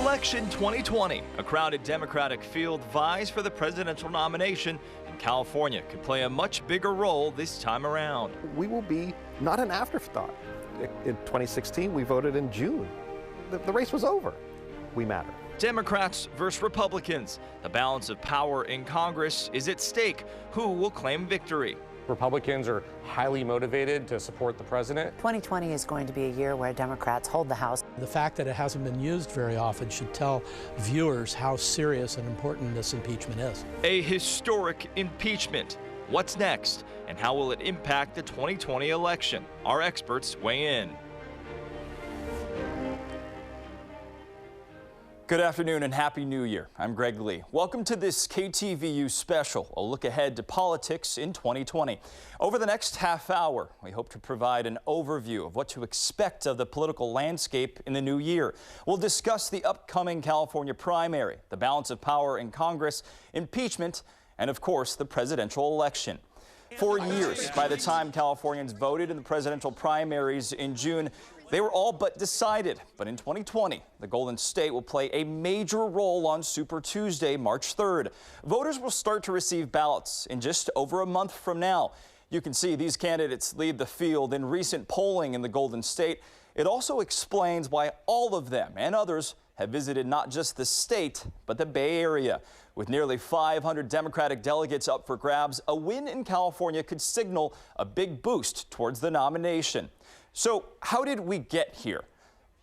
Election 2020, a crowded Democratic field vies for the presidential nomination, and California could play a much bigger role this time around. We will be not an afterthought. In 2016, we voted in June. The race was over. We matter. Democrats versus Republicans. The balance of power in Congress is at stake. Who will claim victory? Republicans are highly motivated to support the president. 2020 is going to be a year where Democrats hold the House. The fact that it hasn't been used very often should tell viewers how serious and important this impeachment is. A historic impeachment. What's next, and how will it impact the 2020 election? Our experts weigh in. Good afternoon and Happy New Year. I'm Greg Lee. Welcome to this KTVU special, a look ahead to politics in 2020. Over the next half hour, we hope to provide an overview of what to expect of the political landscape in the new year. We'll discuss the upcoming California primary, the balance of power in Congress, impeachment, and of course, the presidential election. For years, by the time Californians voted in the presidential primaries in June, they were all but decided. But in 2020, the Golden State will play a major role on Super Tuesday, March 3rd. Voters will start to receive ballots in just over a month from now. You can see these candidates lead the field in recent polling in the Golden State. It also explains why all of them and others have visited not just the state, but the Bay Area. With nearly 500 Democratic delegates up for grabs, a win in California could signal a big boost towards the nomination. So how did we get here?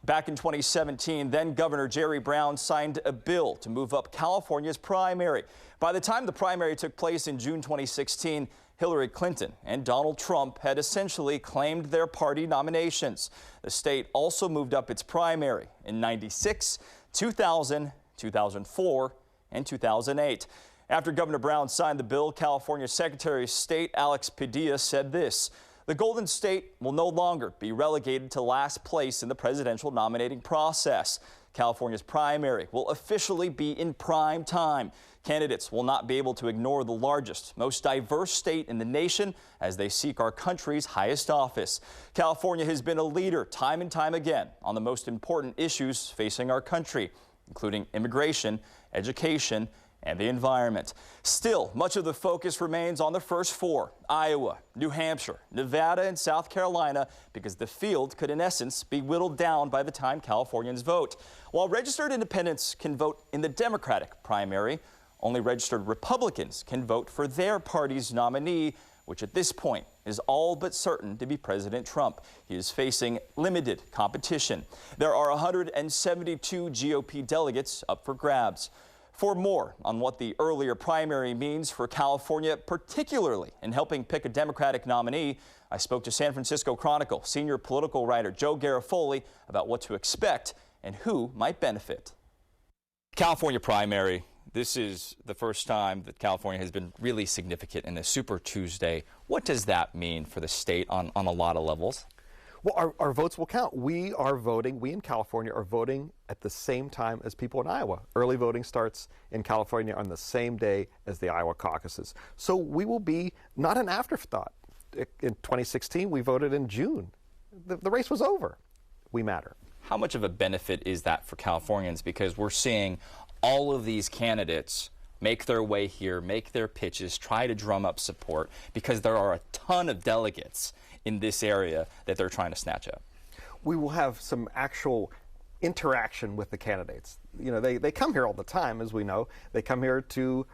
Back in 2017, then Governor Jerry Brown signed a bill to move up California's primary. By the time the primary took place in June 2016, Hillary Clinton and Donald Trump had essentially claimed their party nominations. The state also moved up its primary in 96, 2000, 2004, and 2008. After Governor Brown signed the bill, California Secretary of State Alex Padilla said this: "The Golden State will no longer be relegated to last place in the presidential nominating process. California's primary will officially be in prime time. Candidates will not be able to ignore the largest, most diverse state in the nation as they seek our country's highest office. California has been a leader time and time again on the most important issues facing our country, including immigration, education, and the environment. Still, much of the focus remains on the first four: Iowa, New Hampshire, Nevada, and South Carolina, because the field could in essence be whittled down by the time Californians vote. While registered independents can vote in the Democratic primary, only registered Republicans can vote for their party's nominee, which at this point is all but certain to be President Trump. He is facing limited competition. There are 172 GOP delegates up for grabs. For more on what the earlier primary means for California, particularly in helping pick a Democratic nominee, I spoke to San Francisco Chronicle senior political writer Joe Garofoli about what to expect and who might benefit. California primary. This is the first time that California has been really significant in a Super Tuesday. What does that mean for the state on a lot of levels? Well, our votes will count. We in California are voting at the same time as people in Iowa. Early voting starts in California on the same day as the Iowa caucuses. So we will be not an afterthought. In 2016, we voted in June. The race was over. We matter. How much of a benefit is that for Californians? Because we're seeing all of these candidates make their way here, make their pitches, try to drum up support, because there are a ton of delegates in this area that they're trying to snatch up. We will have some actual interaction with the candidates. You know, they come here all the time, as we know. They come here to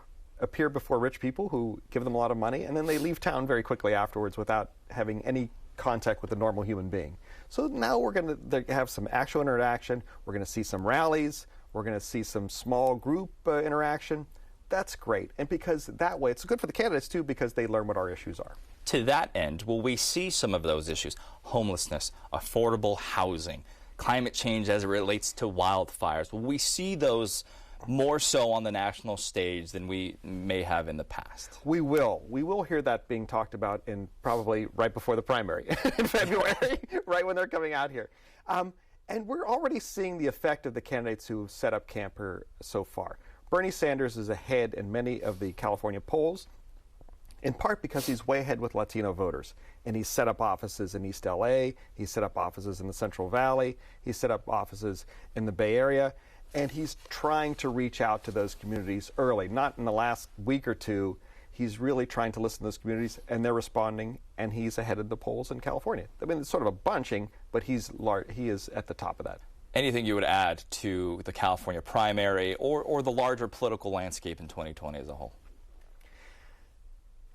appear before rich people who give them a lot of money, and then they leave town very quickly afterwards without having any contact with a normal human being. So now we're going to have some actual interaction. We're going to see some rallies. We're going to see some small group interaction. That's great. And because that way, it's good for the candidates, too, because they learn what our issues are. To that end, will we see some of those issues? Homelessness, affordable housing, climate change as it relates to wildfires. Will we see those more so on the national stage than we may have in the past? We will. We will hear that being talked about in probably right before the primary in February, right when they're coming out here. And we're already seeing the effect of the candidates who have set up camp here so far. Bernie Sanders is ahead in many of the California polls, in part because he's way ahead with Latino voters. And he's set up offices in East LA, he's set up offices in the Central Valley, he's set up offices in the Bay Area. And he's trying to reach out to those communities early, not in the last week or two. He's really trying to listen to those communities, and they're responding, and he's ahead of the polls in California. I mean, it's sort of a bunching, but he is at the top of that. Anything you would add to the California primary or the larger political landscape in 2020 as a whole?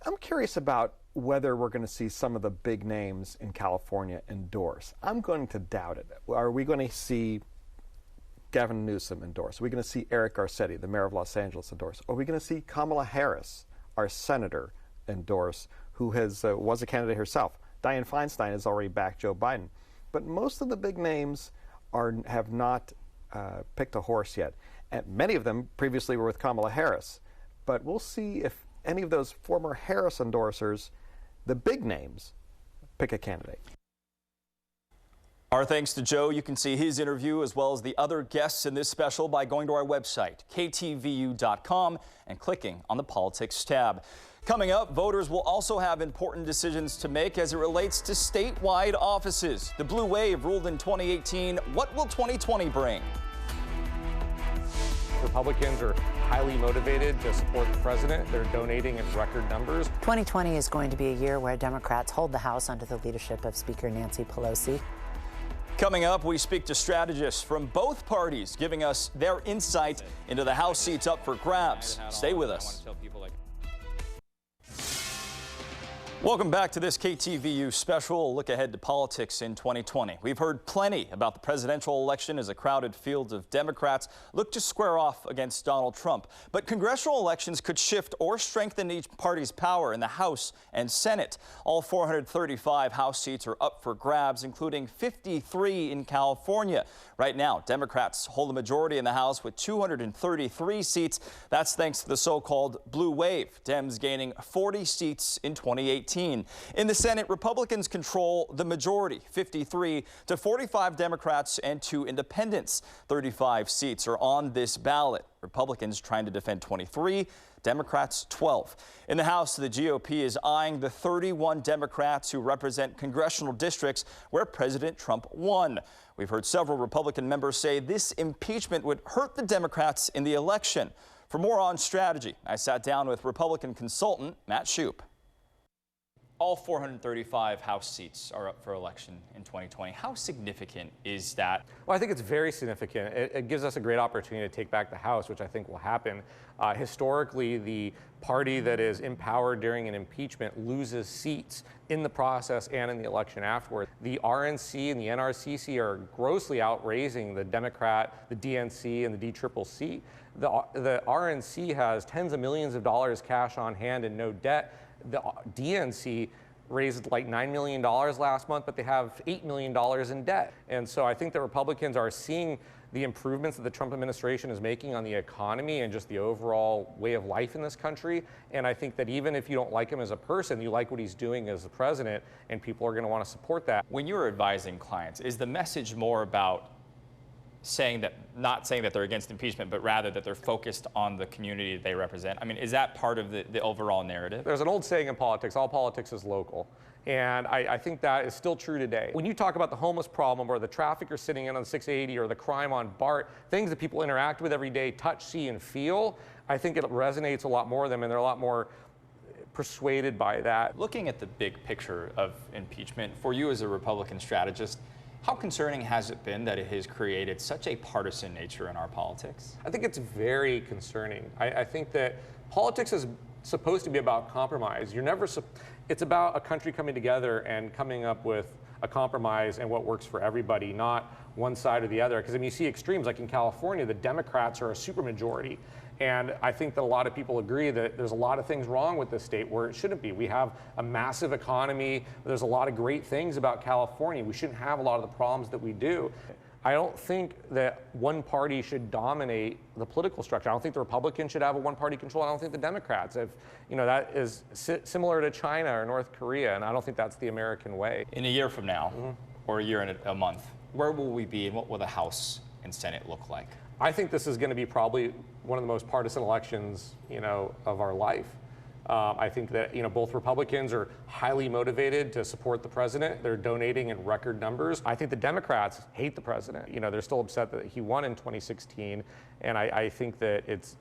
I'm curious about whether we're going to see some of the big names in California endorse. I'm going to doubt it. Are we going to see Gavin Newsom endorse? Are we going to see Eric Garcetti, the mayor of Los Angeles, endorse? Are we going to see Kamala Harris, our senator, endorse, who was a candidate herself? Dianne Feinstein has already backed Joe Biden. But most of the big names have not picked a horse yet. And many of them previously were with Kamala Harris. But we'll see if any of those former Harris endorsers, the big names, pick a candidate. Our thanks to Joe. You can see his interview as well as the other guests in this special by going to our website, ktvu.com, and clicking on the Politics tab. Coming up, voters will also have important decisions to make as it relates to statewide offices. The blue wave ruled in 2018. What will 2020 bring? Republicans are highly motivated to support the president. They're donating in record numbers. 2020 is going to be a year where Democrats hold the House under the leadership of Speaker Nancy Pelosi. Coming up, we speak to strategists from both parties, giving us their insight into the House seats up for grabs. Stay with us. Welcome back to this KTVU special look ahead to politics in 2020. We've heard plenty about the presidential election as a crowded field of Democrats look to square off against Donald Trump. But congressional elections could shift or strengthen each party's power in the House and Senate. All 435 House seats are up for grabs, including 53 in California. Right now, Democrats hold a majority in the House with 233 seats. That's thanks to the so-called blue wave, Dems gaining 40 seats in 2018. In the Senate, Republicans control the majority, 53 to 45 Democrats and 2 independents. 35 seats are on this ballot. Republicans trying to defend 23, Democrats 12. In the House, the GOP is eyeing the 31 Democrats who represent congressional districts where President Trump won. We've heard several Republican members say this impeachment would hurt the Democrats in the election. For more on strategy, I sat down with Republican consultant Matt Shoup. All 435 House seats are up for election in 2020. How significant is that? Well, I think it's very significant. It gives us a great opportunity to take back the House, which I think will happen. Historically, the party that is empowered during an impeachment loses seats in the process and in the election afterward. The RNC and the NRCC are grossly outraising the Democrat, the DNC, and the DCCC. The RNC has tens of millions of dollars cash on hand and no debt. The DNC raised like $9 million last month, but they have $8 million in debt. And so I think the Republicans are seeing the improvements that the Trump administration is making on the economy and just the overall way of life in this country. And I think that even if you don't like him as a person, you like what he's doing as the president, and people are going to want to support that. When you're advising clients, is the message more about not saying that they're against impeachment, but rather that they're focused on the community they represent? I mean, is that part of the overall narrative? There's an old saying in politics, all politics is local. And I think that is still true today. When you talk about the homeless problem or the trafficker sitting in on 680 or the crime on BART, things that people interact with every day, touch, see, and feel, I think it resonates a lot more with them, and they're a lot more persuaded by that. Looking at the big picture of impeachment, for you as a Republican strategist, how concerning has it been that it has created such a partisan nature in our politics? I think it's very concerning. I think that politics is supposed to be about compromise. It's about a country coming together and coming up with a compromise and what works for everybody, not one side or the other. Because I mean, you see extremes, like in California, the Democrats are a supermajority. And I think that a lot of people agree that there's a lot of things wrong with this state where it shouldn't be. We have a massive economy. There's a lot of great things about California. We shouldn't have a lot of the problems that we do. I don't think that one party should dominate the political structure. I don't think the Republicans should have a one-party control. I don't think the Democrats. That is similar to China or North Korea, and I don't think that's the American way. In a year from now, or a year and a month, where will we be, and what will the House and Senate look like? I think this is going to be probably one of the most partisan elections, of our life. I think that both Republicans are highly motivated to support the president. They're donating in record numbers. I think the Democrats hate the president. They're still upset that he won in 2016, and I think that it's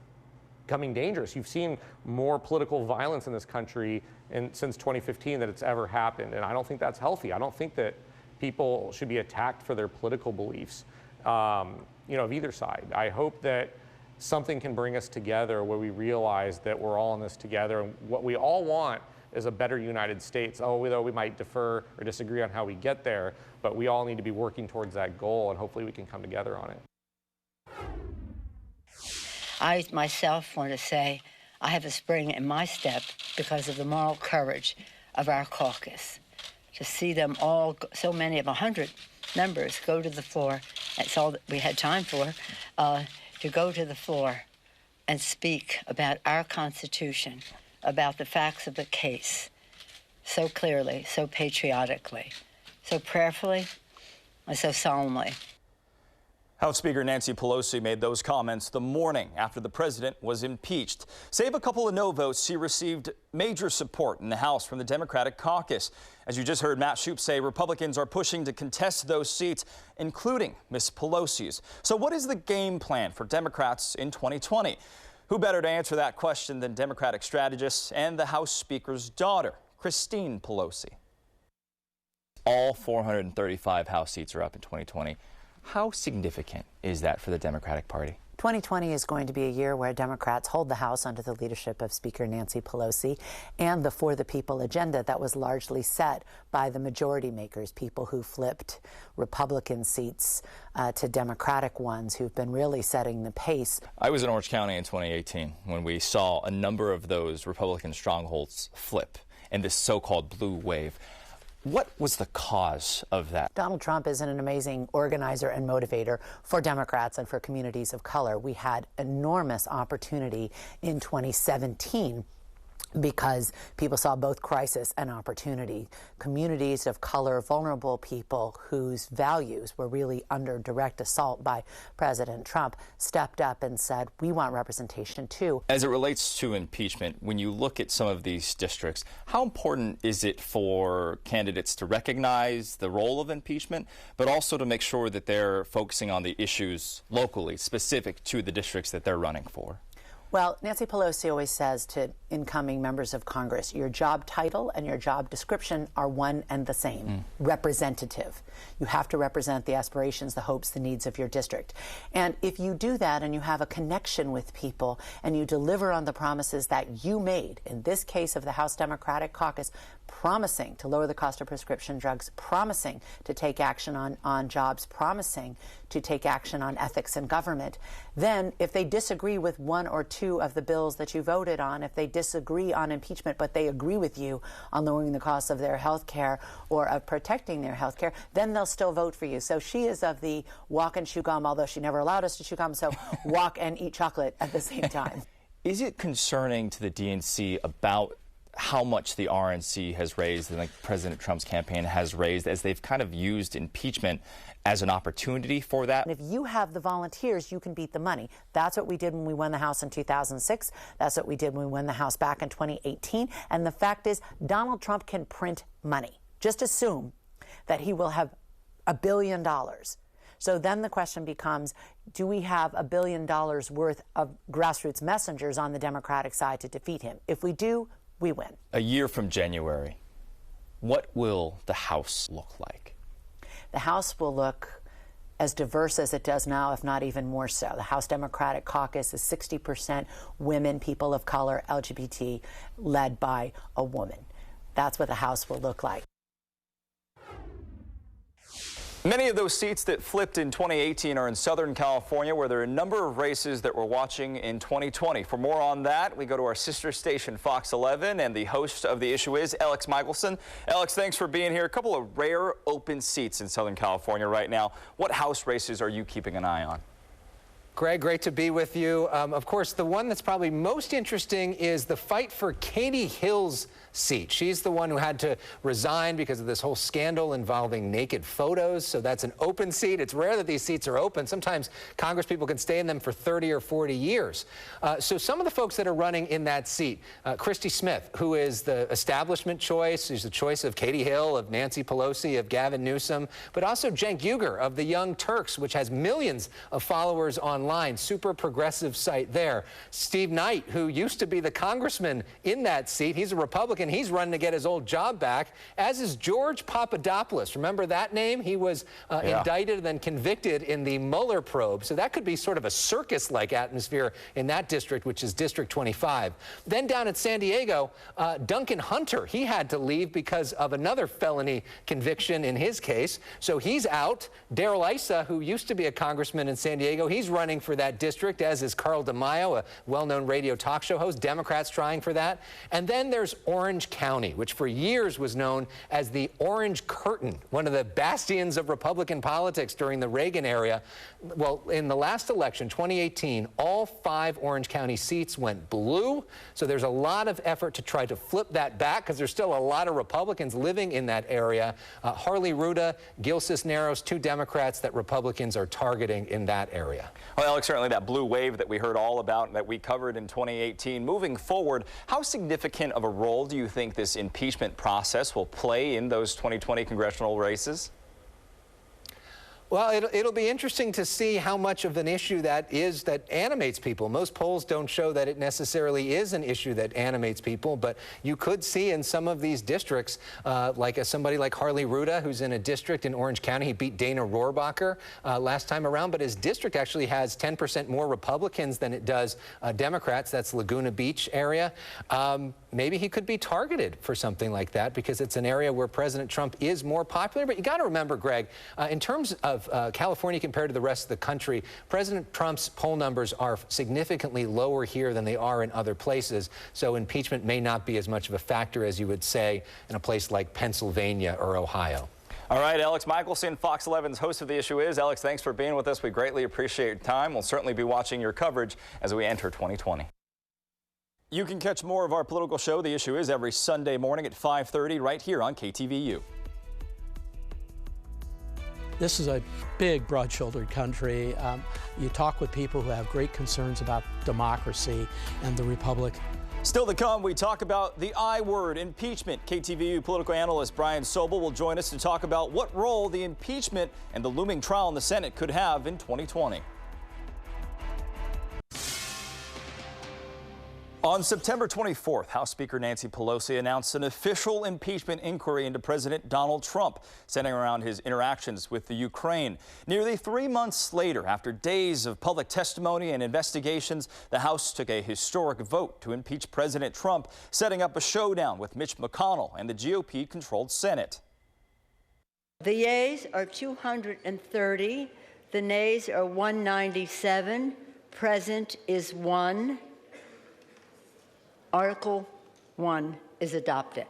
becoming dangerous. You've seen more political violence in this country since 2015 than it's ever happened, and I don't think that's healthy. I don't think that people should be attacked for their political beliefs, of either side. I hope that something can bring us together where we realize that we're all in this together, and what we all want is a better United States. Although we might defer or disagree on how we get there, but we all need to be working towards that goal, and hopefully we can come together on it. I myself want to say I have a spring in my step because of the moral courage of our caucus. To see them all, so many of 100 members, go to the floor, that's all that we had time for, to go to the floor and speak about our Constitution, about the facts of the case, so clearly, so patriotically, so prayerfully, and so solemnly. House Speaker Nancy Pelosi made those comments the morning after the president was impeached. Save a couple of no votes, she received major support in the House from the Democratic caucus. As you just heard Matt Shoup say, Republicans are pushing to contest those seats, including Ms. Pelosi's. So what is the game plan for Democrats in 2020? Who better to answer that question than Democratic strategist and the House Speaker's daughter, Christine Pelosi. All 435 House seats are up in 2020. How significant is that for the Democratic Party? 2020 is going to be a year where Democrats hold the House under the leadership of Speaker Nancy Pelosi and the For the People agenda that was largely set by the majority makers, people who flipped Republican seats to Democratic ones, who've been really setting the pace. I was in Orange County in 2018 when we saw a number of those Republican strongholds flip in this so-called blue wave. What was the cause of that? Donald Trump is an amazing organizer and motivator for Democrats and for communities of color. We had enormous opportunity in 2017 because people saw both crisis and opportunity. Communities of color, vulnerable people whose values were really under direct assault by President Trump stepped up and said, we want representation too. As it relates to impeachment, when you look at some of these districts, how important is it for candidates to recognize the role of impeachment, but also to make sure that they're focusing on the issues locally, specific to the districts that they're running for? Well, Nancy Pelosi always says to incoming members of Congress, your job title and your job description are one and the same, representative. You have to represent the aspirations, the hopes, the needs of your district. And if you do that and you have a connection with people and you deliver on the promises that you made, in this case of the House Democratic Caucus, promising to lower the cost of prescription drugs, promising to take action on jobs, promising to take action on ethics in government, then if they disagree with one or two of the bills that you voted on, if they disagree on impeachment, but they agree with you on lowering the cost of their health care or of protecting their health care, then they'll still vote for you. So she is of the walk and chew gum, although she never allowed us to chew gum, so walk and eat chocolate at the same time. Is it concerning to the DNC about how much the RNC has raised and like President Trump's campaign has raised, as they've kind of used impeachment as an opportunity for that? And if you have the volunteers, you can beat the money. That's what we did when we won the House in 2006. That's what we did when we won the House back in 2018. And the fact is, Donald Trump can print money. Just assume that he will have $1 billion. So then the question becomes, do we have $1 billion worth of grassroots messengers on the Democratic side to defeat him? If we do, we win. A year from January, what will the House look like? The House will look as diverse as it does now, if not even more so. The House Democratic Caucus is 60% women, people of color, LGBT, led by a woman. That's what the House will look like. Many of those seats that flipped in 2018 are in Southern California, where there are a number of races that we're watching in 2020. For more on that, we go to our sister station, Fox 11, and the host of The Issue is Alex Michelson. Alex, thanks for being here. A couple of rare open seats in Southern California right now. What House races are you keeping an eye on? Greg, great to be with you. Of course, the one that's probably most interesting is the fight for Katie Hill's seat. She's the one who had to resign because of this whole scandal involving naked photos. So that's an open seat. It's rare that these seats are open. Sometimes Congress people can stay in them for 30 or 40 years. So some of the folks that are running in that seat, Christy Smith, who is the establishment choice. She's the choice of Katie Hill, of Nancy Pelosi, of Gavin Newsom, but also Cenk Uygur of the Young Turks, which has millions of followers online. Super progressive site there. Steve Knight, who used to be the congressman in that seat. He's a Republican. He's running to get his old job back, as is George Papadopoulos. Remember that name? He was indicted and then convicted in the Mueller probe. So that could be sort of a circus-like atmosphere in that district, which is District 25. Then down at San Diego, Duncan Hunter, he had to leave because of another felony conviction in his case. So he's out. Darrell Issa, who used to be a congressman in San Diego, he's running for that district, as is Carl DeMaio, a well-known radio talk show host. Democrats trying for that. And then there's Orange County, which for years was known as the Orange Curtain, one of the bastions of Republican politics during the Reagan era. Well, in the last election, 2018, all 5 Orange County seats went blue. So there's a lot of effort to try to flip that back because there's still a lot of Republicans living in that area. Harley Ruda, Gil Cisneros, 2 Democrats that Republicans are targeting in that area. Well, Alex, certainly that blue wave that we heard all about and that we covered in 2018. Moving forward, how significant of a role do you think this impeachment process will play in those 2020 congressional races? Well, it'll be interesting to see how much of an issue that is that animates people. Most polls don't show that it necessarily is an issue that animates people, but you could see in some of these districts, somebody like Harley Ruda, who's in a district in Orange County. He beat Dana Rohrabacher last time around, but his district actually has 10% more Republicans than it does Democrats. That's Laguna Beach area. Maybe he could be targeted for something like that because it's an area where President Trump is more popular. But you got to remember, Greg, in terms of California compared to the rest of the country, President Trump's poll numbers are significantly lower here than they are in other places. So impeachment may not be as much of a factor as you would say in a place like Pennsylvania or Ohio. All right, Alex Michelson, Fox 11's host of The Issue Is. Alex, thanks for being with us. We greatly appreciate your time. We'll certainly be watching your coverage as we enter 2020. You can catch more of our political show, The Issue Is, every Sunday morning at 5:30 right here on KTVU. This is a big, broad-shouldered country. You talk with people who have great concerns about democracy and the republic. Still to come, we talk about the I word, impeachment. KTVU political analyst Brian Sobel will join us to talk about what role the impeachment and the looming trial in the Senate could have in 2020. On September 24th, House Speaker Nancy Pelosi announced an official impeachment inquiry into President Donald Trump, centering around his interactions with the Ukraine. Nearly 3 months later, after days of public testimony and investigations, the House took a historic vote to impeach President Trump, setting up a showdown with Mitch McConnell and the GOP-controlled Senate. The yeas are 230. The nays are 197. Present is 1. Article 1 is adopted.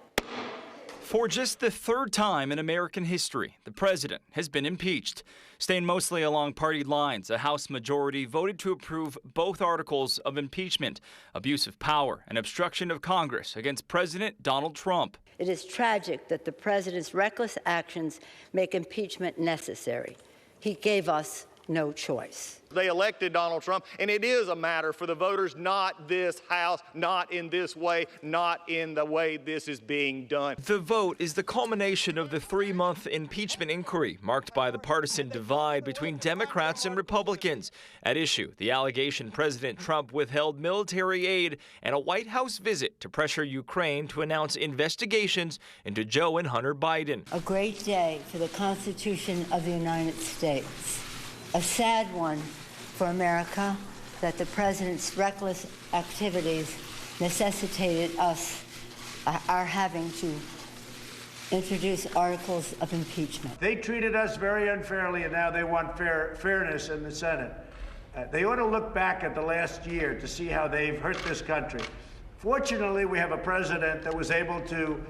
For just the 3rd time in American history, the president has been impeached. Staying mostly along party lines, a House majority voted to approve both articles of impeachment, abuse of power and obstruction of Congress against President Donald Trump. It is tragic that the president's reckless actions make impeachment necessary. He gave us no choice. They elected Donald Trump, and it is a matter for the voters, not this House, not in this way, not in the way this is being done. The vote is the culmination of the 3-month impeachment inquiry, marked by the partisan divide between Democrats and Republicans. At issue, the allegation President Trump withheld military aid and a White House visit to pressure Ukraine to announce investigations into Joe and Hunter Biden. A great day for the Constitution of the United States. A sad one for America that the president's reckless activities necessitated our having to introduce articles of impeachment. They treated us very unfairly, and now they want fairness in the Senate. They ought to look back at the last year to see how they've hurt this country. Fortunately, we have a president that was able to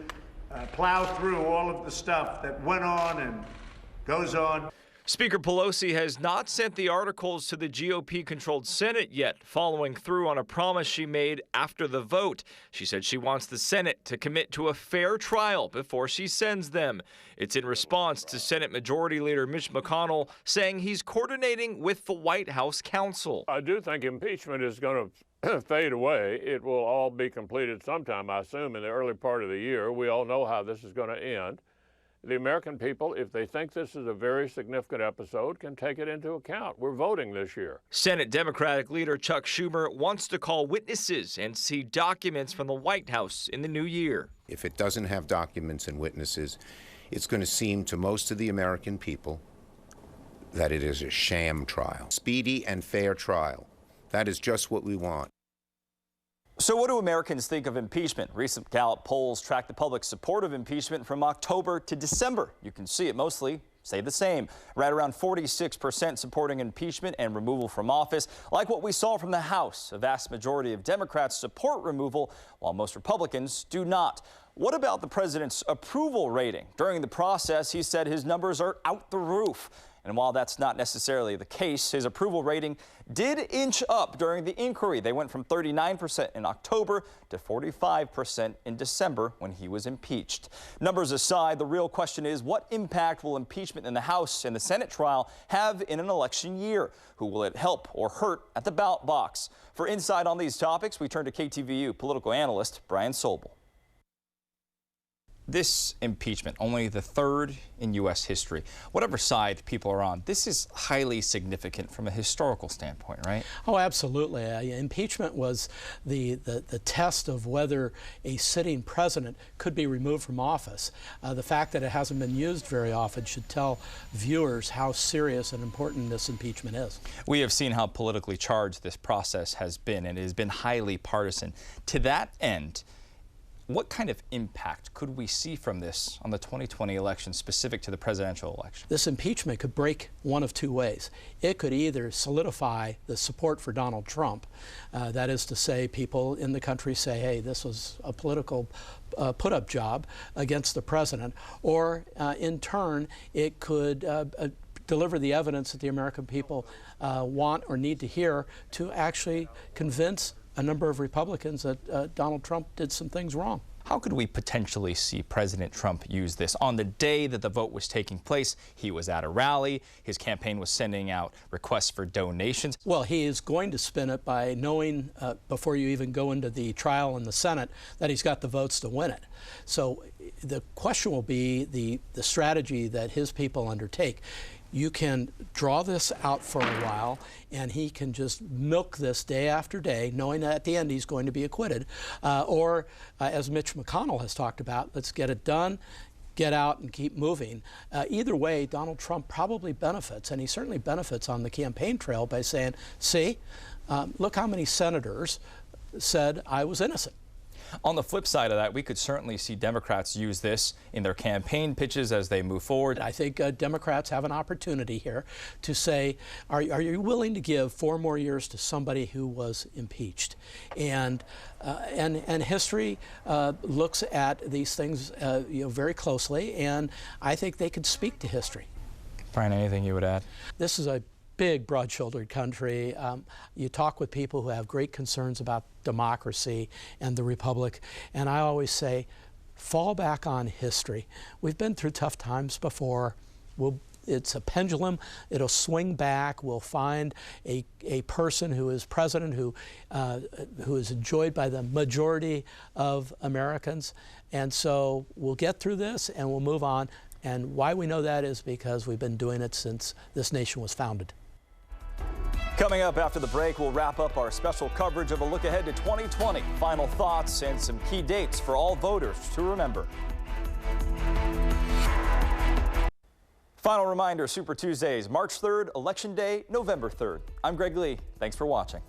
plow through all of the stuff that went on and goes on. Speaker Pelosi has not sent the articles to the GOP-controlled Senate yet, following through on a promise she made after the vote. She said she wants the Senate to commit to a fair trial before she sends them. It's in response to Senate Majority Leader Mitch McConnell saying he's coordinating with the White House counsel. I do think impeachment is going to fade away. It will all be completed sometime, I assume, in the early part of the year. We all know how this is going to end. The American people, if they think this is a very significant episode, can take it into account. We're voting this year. Senate Democratic leader Chuck Schumer wants to call witnesses and see documents from the White House in the new year. If it doesn't have documents and witnesses, it's going to seem to most of the American people that it is a sham trial. Speedy and fair trial. That is just what we want. So what do Americans think of impeachment? Recent Gallup polls track the public's support of impeachment from October to December. You can see it mostly stay the same, right around 46% supporting impeachment and removal from office. Like what we saw from the House, a vast majority of Democrats support removal, while most Republicans do not. What about the president's approval rating? During the process, he said his numbers are out the roof. And while that's not necessarily the case, his approval rating did inch up during the inquiry. They went from 39% in October to 45% in December when he was impeached. Numbers aside, the real question is, what impact will impeachment in the House and the Senate trial have in an election year? Who will it help or hurt at the ballot box? For insight on these topics, we turn to KTVU political analyst Brian Sobel. This impeachment, only the third in U.S. history. Whatever side people are on, this is highly significant from a historical standpoint, right? Oh, absolutely. Impeachment was the test of whether a sitting president could be removed from office. The fact that it hasn't been used very often should tell viewers how serious and important this impeachment is. We have seen how politically charged this process has been, and it has been highly partisan. To that end, what kind of impact could we see from this on the 2020 election specific to the presidential election? This impeachment could break one of two ways. It could either solidify the support for Donald Trump, that is to say people in the country say, hey, this was a political put-up job against the president, or in turn it could deliver the evidence that the American people want or need to hear to actually convince a number of Republicans that Donald Trump did some things wrong. How could we potentially see President Trump use this? On the day that the vote was taking place, he was at a rally. His campaign was sending out requests for donations. Well, he is going to spin it by knowing before you even go into the trial in the Senate that he's got the votes to win it. So the question will be the strategy that his people undertake. You can draw this out for a while, and he can just milk this day after day, knowing that at the end he's going to be acquitted. Or, as Mitch McConnell has talked about, let's get it done, get out and keep moving. Either way, Donald Trump probably benefits, and he certainly benefits on the campaign trail by saying, see, look how many senators said I was innocent. On the flip side of that, we could certainly see Democrats use this in their campaign pitches as they move forward. I think Democrats have an opportunity here to say, are you willing to give 4 more years to somebody who was impeached? And history looks at these things very closely, and I think they could speak to history. Brian, anything you would add? This is a big, broad-shouldered country. You talk with people who have great concerns about democracy and the republic, and I always say, fall back on history. We've been through tough times before. It's a pendulum. It'll swing back. We'll find a person who is president who is enjoyed by the majority of Americans, and so we'll get through this and we'll move on. And why we know that is because we've been doing it since this nation was founded. Coming up after the break, we'll wrap up our special coverage of a look ahead to 2020. Final thoughts and some key dates for all voters to remember. Final reminder, Super Tuesdays, March 3rd, Election Day, November 3rd. I'm Greg Lee. Thanks for watching.